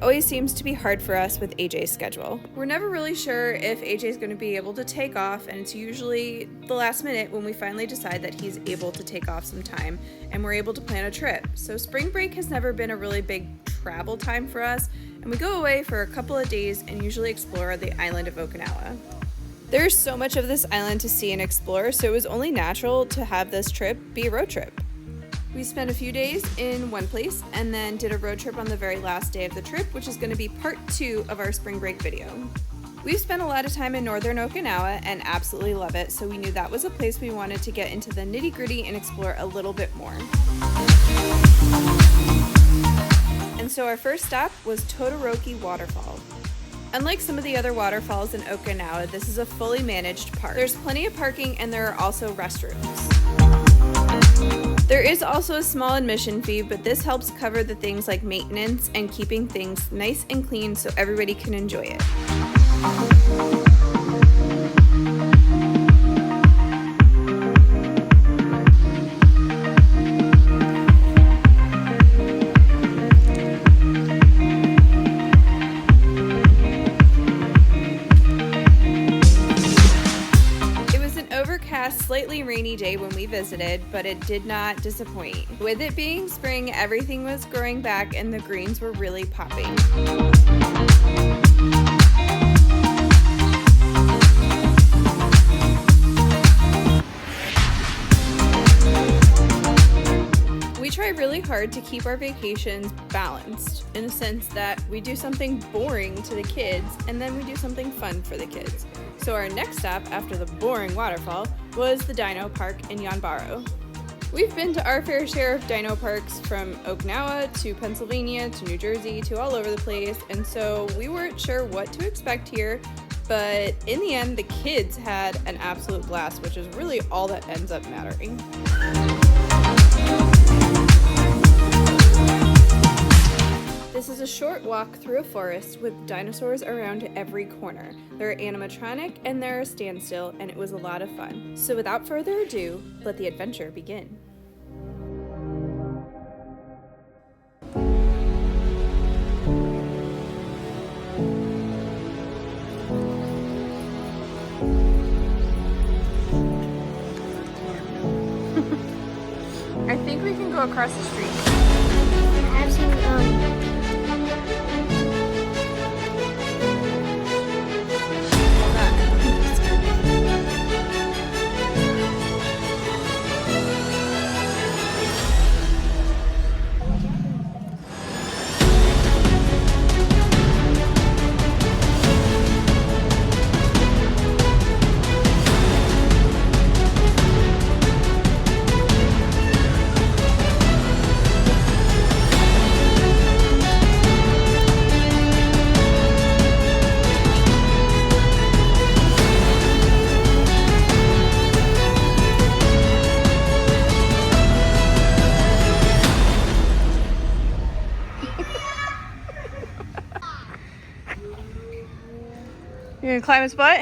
always seems to be hard for us with AJ's schedule. We're never really sure if AJ's going to be able to take off, and it's usually the last minute when we finally decide that he's able to take off some time and we're able to plan a trip. So spring break has never been a really big travel time for us, and we go away for a couple of days and usually explore the island of Okinawa. There's so much of this island to see and explore, so it was only natural to have this trip be a road trip. We spent a few days in one place and then did a road trip on the very last day of the trip, which is going to be part 2 of our spring break video. We've spent a lot of time in Northern Okinawa and absolutely love it, so we knew that was a place we wanted to get into the nitty-gritty and explore a little bit more. And so our first stop was Todoroki Waterfall. Unlike some of the other waterfalls in Okinawa, this is a fully managed park. There's plenty of parking and there are also restrooms. There is also a small admission fee, but this helps cover the things like maintenance and keeping things nice and clean so everybody can enjoy it. Slightly rainy day when we visited, but it did not disappoint. With it being spring, everything was growing back and the greens were really popping. We try really hard to keep our vacations balanced in a sense that we do something boring to the kids and then we do something fun for the kids. So our next stop after the boring waterfall was the Dino Park in Yanbaru. We've been to our fair share of dino parks from Okinawa to Pennsylvania to New Jersey to all over the place, and so we weren't sure what to expect here, but in the end the kids had an absolute blast, which is really all that ends up mattering. This is a short walk through a forest with dinosaurs around every corner. They're animatronic and they're a standstill, and it was a lot of fun. So without further ado, let the adventure begin. I think we can go across the street. I've seen You gonna climb his butt?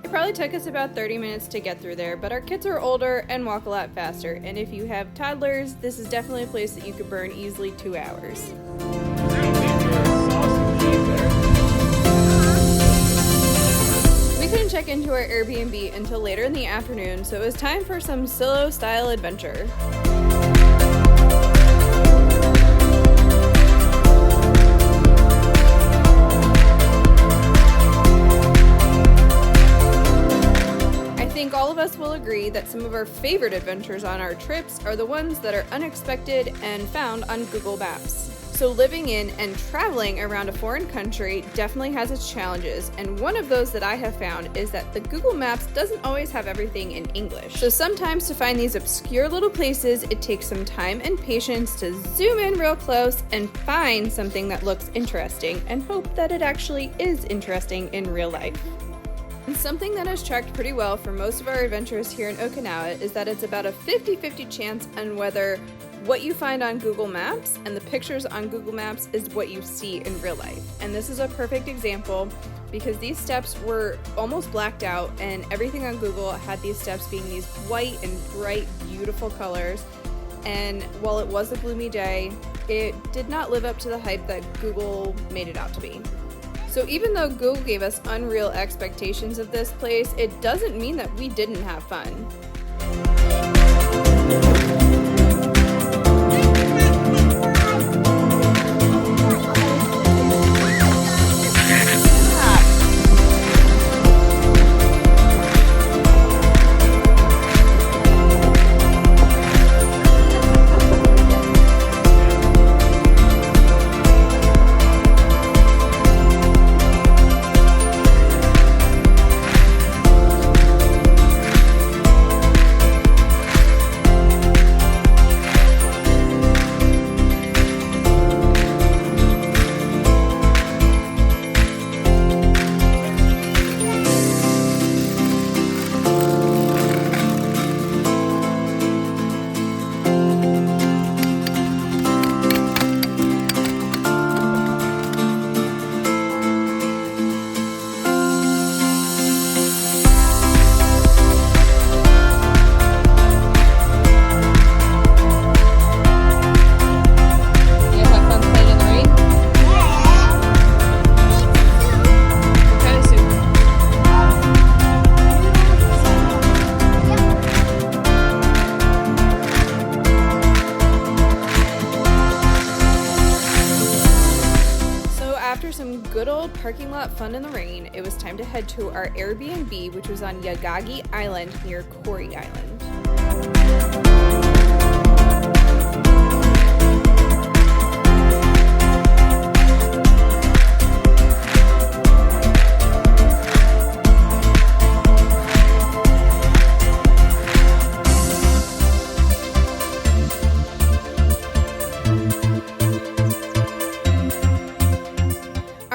It probably took us about 30 minutes to get through there, but our kids are older and walk a lot faster, and if you have toddlers, this is definitely a place that you could burn easily 2 hours. We couldn't check into our Airbnb until later in the afternoon, so it was time for some solo-style adventure. I think all of us will agree that some of our favorite adventures on our trips are the ones that are unexpected and found on Google Maps. So living in and traveling around a foreign country definitely has its challenges, and one of those that I have found is that the Google Maps doesn't always have everything in English. So sometimes to find these obscure little places, it takes some time and patience to zoom in real close and find something that looks interesting and hope that it actually is interesting in real life. And something that has tracked pretty well for most of our adventures here in Okinawa is that it's about a 50-50 chance on whether What you find on Google Maps and the pictures on Google Maps is what you see in real life. And this is a perfect example because these steps were almost blacked out and everything on Google had these steps being these white and bright, beautiful colors. And while it was a gloomy day, it did not live up to the hype that Google made it out to be. So even though Google gave us unreal expectations of this place, it doesn't mean that we didn't have fun. Good old parking lot fun in the rain, it was time to head to our Airbnb, which was on Yagagi Island near Kouri Island.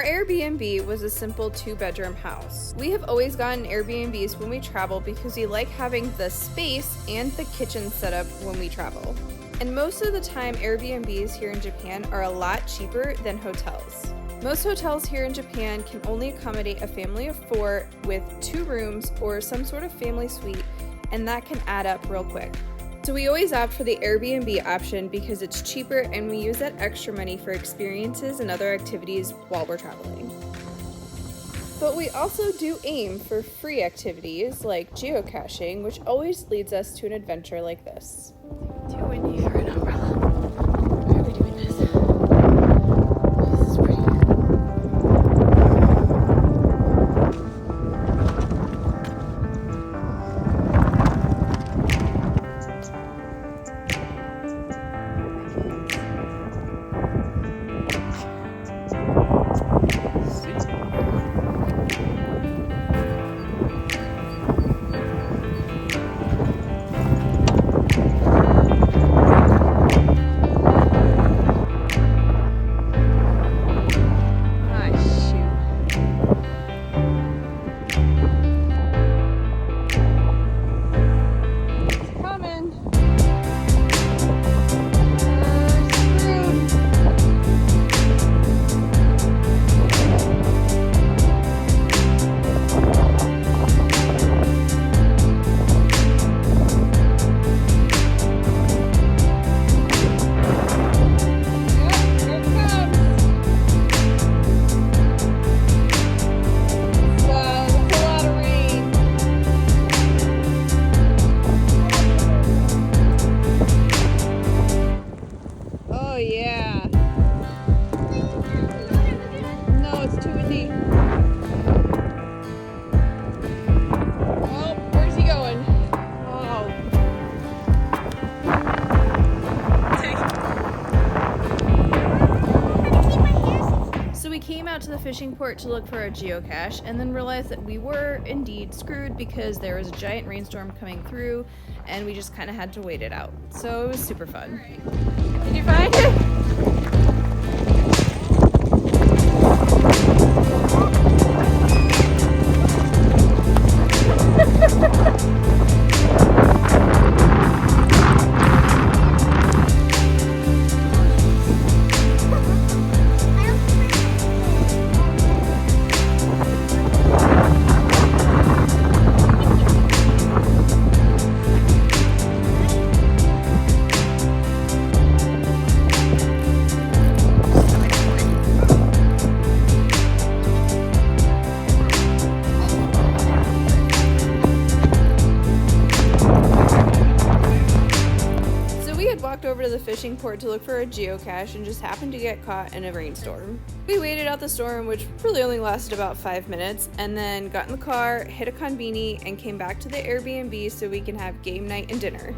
Airbnb was a simple 2-bedroom house. We have always gotten Airbnbs when we travel because we like having the space and the kitchen set up when we travel. And most of the time, Airbnbs here in Japan are a lot cheaper than hotels. Most hotels here in Japan can only accommodate a family of 4 with 2 rooms or some sort of family suite, and that can add up real quick. So we always opt for the Airbnb option because it's cheaper and we use that extra money for experiences and other activities while we're traveling. But we also do aim for free activities like geocaching, which always leads us to an adventure like this. Too windy for an umbrella. Why are we doing this? This is pretty good. To the fishing port to look for a geocache and then realized that we were indeed screwed because there was a giant rainstorm coming through and we just kind of had to wait it out. So it was super fun. Did you find it? as a fishing port to look for a geocache and just happened to get caught in a rainstorm. We waited out the storm, which really only lasted about 5 minutes, and then got in the car, hit a konbini, and came back to the Airbnb so we can have game night and dinner.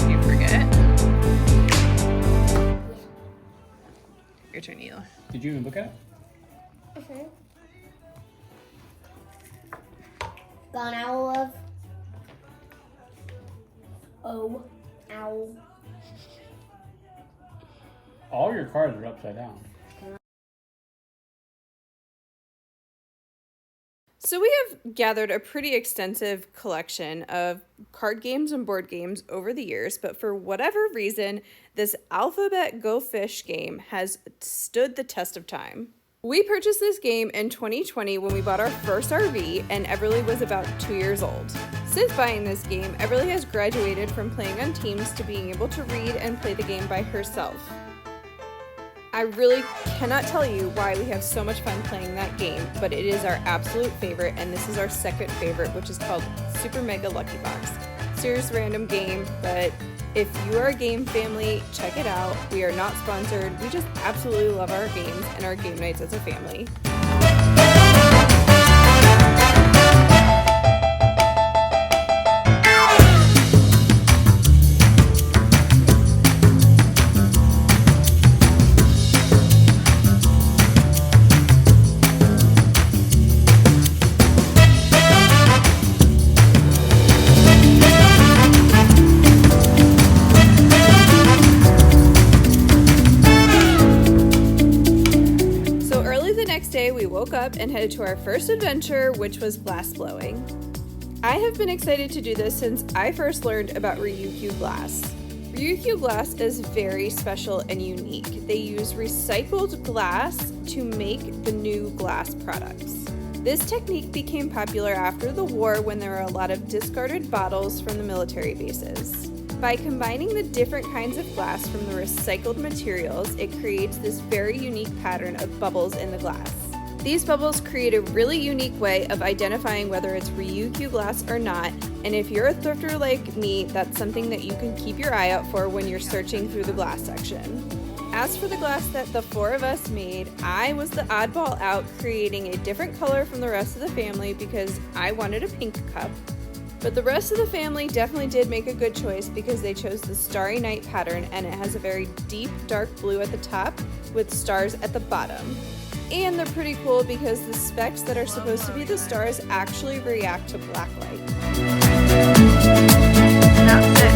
You forget? Your turn, Neil. Did you even look at it? Okay. Gone owl of. Oh, owl. All your cards are upside down. So we have gathered a pretty extensive collection of card games and board games over the years, but for whatever reason, this Alphabet Go Fish game has stood the test of time. We purchased this game in 2020 when we bought our first RV, and Everly was about 2 years old. Since buying this game, Everly has graduated from playing on teams to being able to read and play the game by herself. I really cannot tell you why we have so much fun playing that game, but it is our absolute favorite, and this is our second favorite, which is called Super Mega Lucky Box. Serious random game, but if you are a game family, check it out. We are not sponsored. We just absolutely love our games and our game nights as a family. We woke up and headed to our first adventure, which was glass blowing. I have been excited to do this since I first learned about Ryukyu glass. Ryukyu glass is very special and unique. They use recycled glass to make the new glass products. This technique became popular after the war when there were a lot of discarded bottles from the military bases. By combining the different kinds of glass from the recycled materials, it creates this very unique pattern of bubbles in the glass. These bubbles create a really unique way of identifying whether it's Ryukyu glass or not, and if you're a thrifter like me, that's something that you can keep your eye out for when you're searching through the glass section. As for the glass that the four of us made, I was the oddball out, creating a different color from the rest of the family because I wanted a pink cup. But the rest of the family definitely did make a good choice because they chose the Starry Night pattern, and it has a very deep dark blue at the top with stars at the bottom. And they're pretty cool because the specks that are supposed to be the stars actually react to black light. That's it.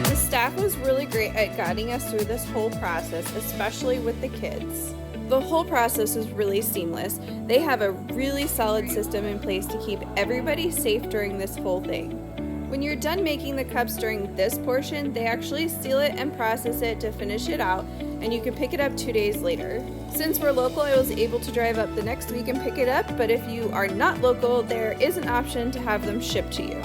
The staff was really great at guiding us through this whole process, especially with the kids. The whole process is really seamless. They have a really solid system in place to keep everybody safe during this whole thing. When you're done making the cups during this portion, they actually seal it and process it to finish it out, and you can pick it up 2 days later. Since we're local, I was able to drive up the next week and pick it up, but if you are not local, there is an option to have them shipped to you.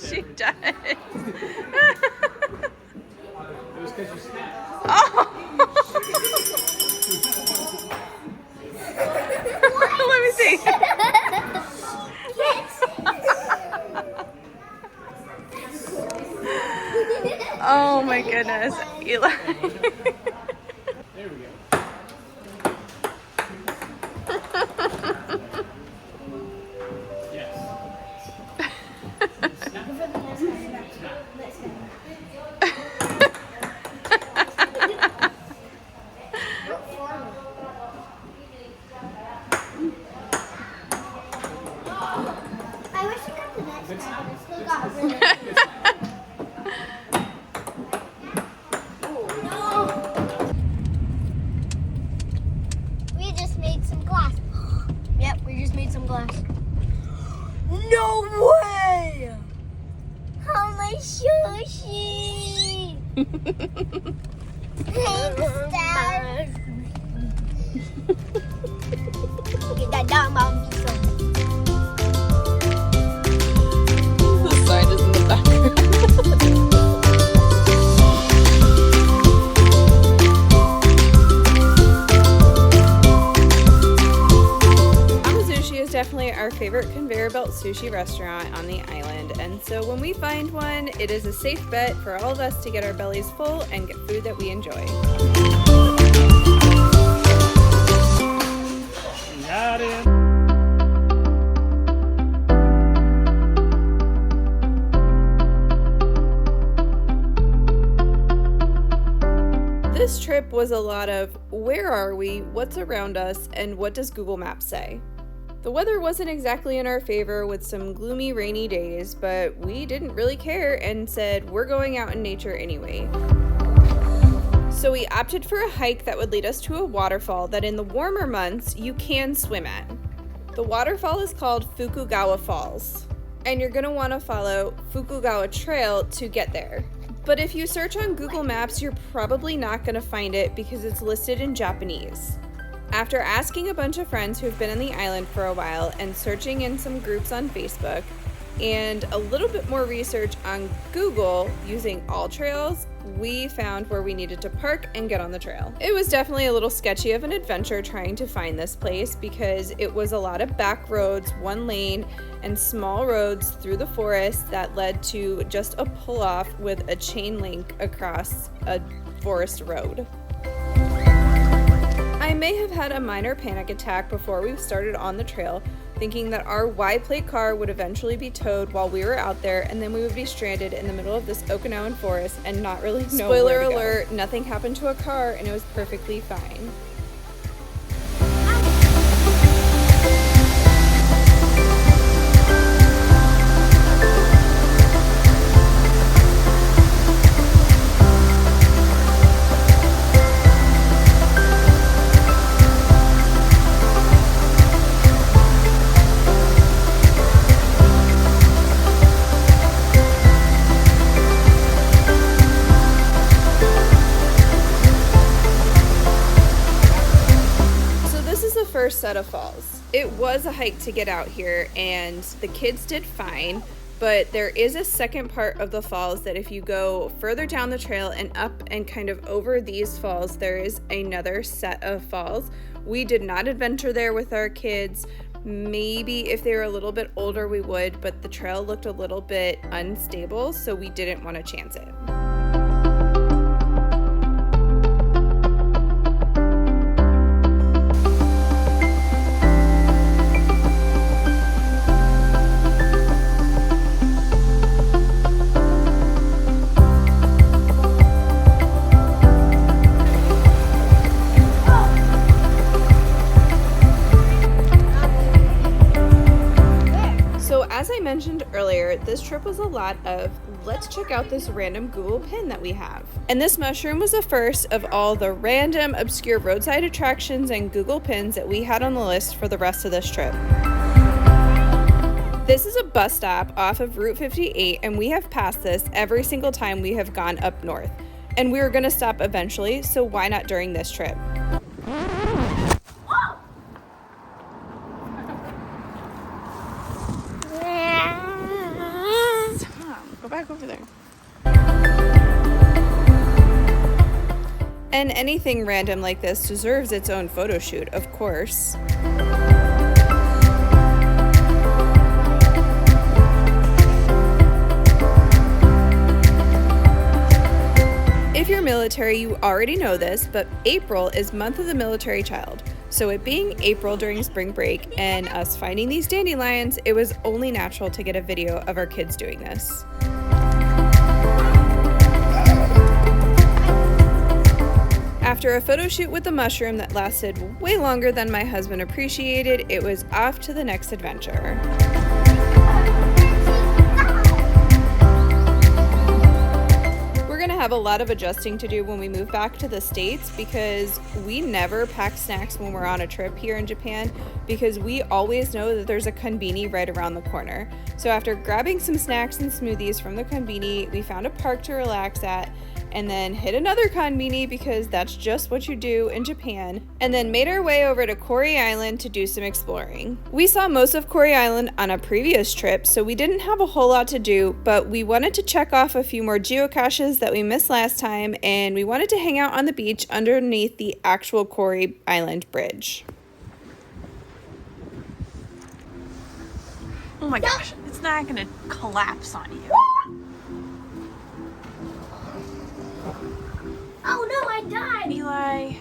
She does. It was because you snapped. Eli. There we go. Yes. I wish I got the next one. I still got rid of We just made some glass. Yep, we just made some glass. No way! Hamazushi! Thanks, Dad. Get that down, Mom. The sign is in the background. Hamazushi is definitely our favorite conveyor belt sushi restaurant on the island, and so when we find one, it is a safe bet for all of us to get our bellies full and get food that we enjoy. Got it. This trip was a lot of where are we, what's around us, and what does Google Maps say? The weather wasn't exactly in our favor with some gloomy rainy days, but we didn't really care and said we're going out in nature anyway. So we opted for a hike that would lead us to a waterfall that in the warmer months you can swim at. The waterfall is called Fukugawa Falls, and you're going to want to follow Fukugawa Trail to get there. But if you search on Google Maps, you're probably not going to find it because it's listed in Japanese. After asking a bunch of friends who've been on the island for a while and searching in some groups on Facebook and a little bit more research on Google using all trails, we found where we needed to park and get on the trail. It was definitely a little sketchy of an adventure trying to find this place because it was a lot of back roads, one lane, and small roads through the forest that led to just a pull-off with a chain link across a forest road. I may have had a minor panic attack before we started on the trail, thinking that our Y-plate car would eventually be towed while we were out there, and then we would be stranded in the middle of this Okinawan forest and not really know where to go. Spoiler alert, nothing happened to a car and it was perfectly fine. First set of falls. It was a hike to get out here and the kids did fine, but there is a second part of the falls that if you go further down the trail and up and kind of over these falls, there is another set of falls. We did not adventure there with our kids. Maybe if they were a little bit older we would, but the trail looked a little bit unstable, so we didn't want to chance it. As I mentioned earlier, this trip was a lot of let's check out this random Google pin that we have. And this mushroom was the first of all the random obscure roadside attractions and Google pins that we had on the list for the rest of this trip. This is a bus stop off of Route 58 and we have passed this every single time we have gone up north. And we were going to stop eventually, so why not during this trip? Go back over there. And anything random like this deserves its own photo shoot, of course. If if you're military, you already know this, but April is month of the military child. So it being April during spring break and us finding these dandelions, it was only natural to get a video of our kids doing this. After a photo shoot with the mushroom that lasted way longer than my husband appreciated, it was off to the next adventure. We're gonna have a lot of adjusting to do when we move back to the States because we never pack snacks when we're on a trip here in Japan because we always know that there's a konbini right around the corner. So after grabbing some snacks and smoothies from the konbini, we found a park to relax at and then hit another konbini because that's just what you do in Japan, and then made our way over to Kouri Island to do some exploring. We saw most of Kouri Island on a previous trip, so we didn't have a whole lot to do, but we wanted to check off a few more geocaches that we missed last time, and we wanted to hang out on the beach underneath the actual Kouri Island bridge. Oh my gosh, it's not gonna collapse on you. Oh no, I died! Eli.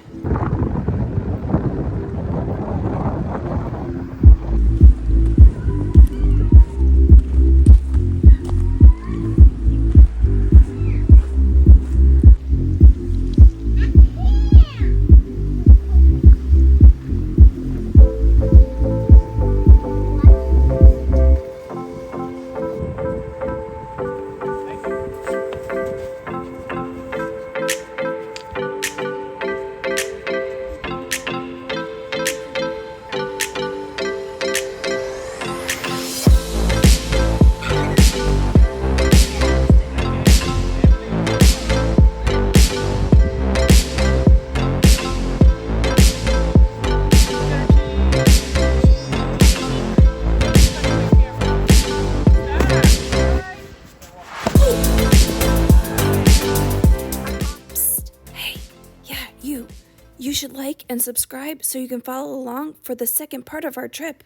You should like and subscribe so you can follow along for the second part of our trip.